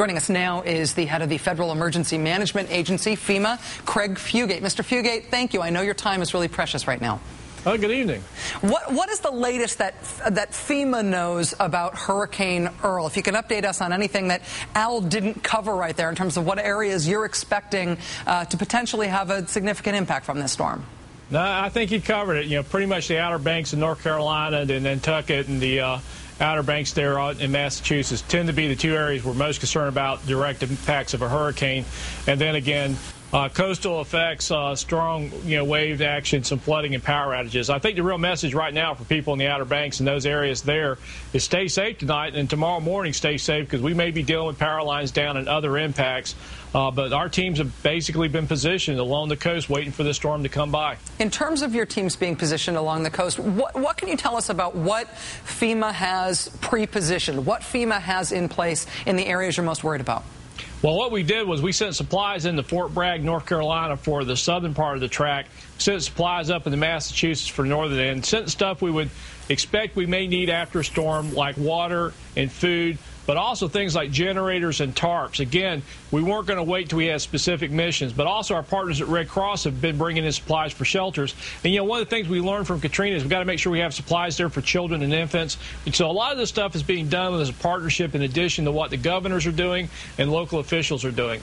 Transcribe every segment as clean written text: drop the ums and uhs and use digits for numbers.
Joining us now is the head of the Federal Emergency Management Agency, FEMA, Craig Fugate. Mr. Fugate, thank you. I know your time is really precious right now. Oh, good evening. What is the latest that FEMA knows about Hurricane Earl? If you can update us on anything that Al didn't cover right there in terms of what areas you're expecting to potentially have a significant impact from this storm. No, I think he covered it. You know, pretty much the Outer Banks of North Carolina and Nantucket and the Outer Banks there in Massachusetts tend to be the two areas we're most concerned about direct impacts of a hurricane. And then again, coastal effects, strong wave action, some flooding and power outages. I think the real message right now for people in the Outer Banks and those areas there is stay safe tonight, and tomorrow morning stay safe, because we may be dealing with power lines down and other impacts. But our teams have basically been positioned along the coast waiting for this storm to come by. In terms of your teams being positioned along the coast, what can you tell us about what FEMA has pre-positioned, what FEMA has in place in the areas you're most worried about? Well, what we did was we sent supplies into Fort Bragg, North Carolina for the southern part of the track, sent supplies up into Massachusetts for the northern end, sent stuff we would expect we may need after a storm, like water and food, but also things like generators and tarps. Again, we weren't going to wait till we had specific missions, but also our partners at Red Cross have been bringing in supplies for shelters. And, one of the things we learned from Katrina is we've got to make sure we have supplies there for children and infants. And so a lot of this stuff is being done as a partnership in addition to what the governors are doing and local officials are doing.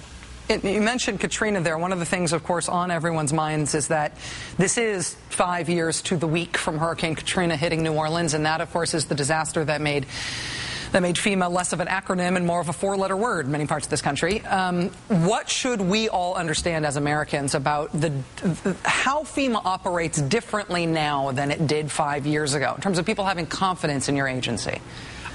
You mentioned Katrina there. One of the things, of course, on everyone's minds is that this is 5 years to the week from Hurricane Katrina hitting New Orleans, and that, of course, is the disaster that made FEMA less of an acronym and more of a four-letter word in many parts of this country. What should we all understand as Americans about how FEMA operates differently now than it did 5 years ago, in terms of people having confidence in your agency?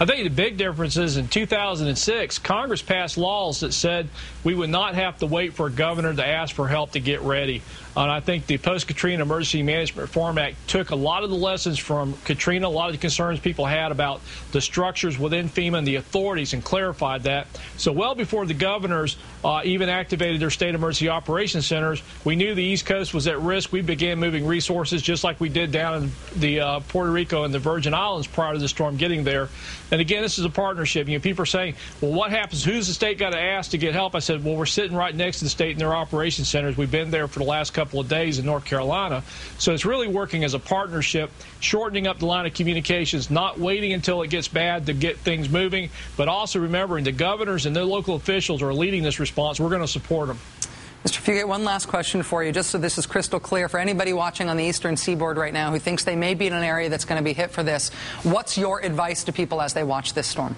I think the big difference is in 2006, Congress passed laws that said we would not have to wait for a governor to ask for help to get ready. And I think the Post-Katrina Emergency Management Reform Act took a lot of the lessons from Katrina, a lot of the concerns people had about the structures within FEMA and the authorities, and clarified that. So well before the governors even activated their state emergency operations centers, we knew the East Coast was at risk. We began moving resources just like we did down in the Puerto Rico and the Virgin Islands prior to the storm getting there. And again, this is a partnership. People are saying, well, what happens? Who's the state got to ask to get help? I said, well, we're sitting right next to the state in their operations centers. We've been there for the last couple of days in North Carolina. So it's really working as a partnership, shortening up the line of communications, not waiting until it gets bad to get things moving, but also remembering the governors and their local officials are leading this response. We're going to support them. Mr. Fugate, one last question for you, just so this is crystal clear. For anybody watching on the eastern seaboard right now who thinks they may be in an area that's going to be hit for this, what's your advice to people as they watch this storm?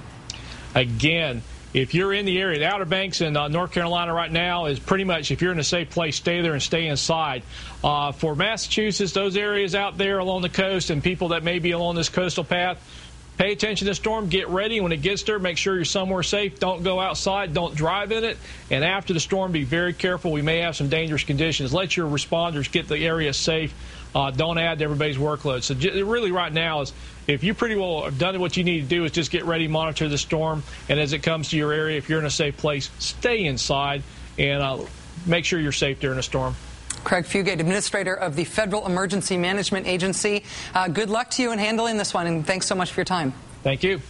Again, if you're in the area, the Outer Banks in North Carolina right now is pretty much, if you're in a safe place, stay there and stay inside. For Massachusetts, those areas out there along the coast and people that may be along this coastal path, pay attention to the storm, get ready. When it gets there, make sure you're somewhere safe. Don't go outside. Don't drive in it. And after the storm, be very careful. We may have some dangerous conditions. Let your responders get the area safe. Don't add to everybody's workload. So really right now is, if you pretty well have done what you need to do, is just get ready, monitor the storm. And as it comes to your area, if you're in a safe place, stay inside and make sure you're safe during a storm. Craig Fugate, Administrator of the Federal Emergency Management Agency. Good luck to you in handling this one, and thanks so much for your time. Thank you.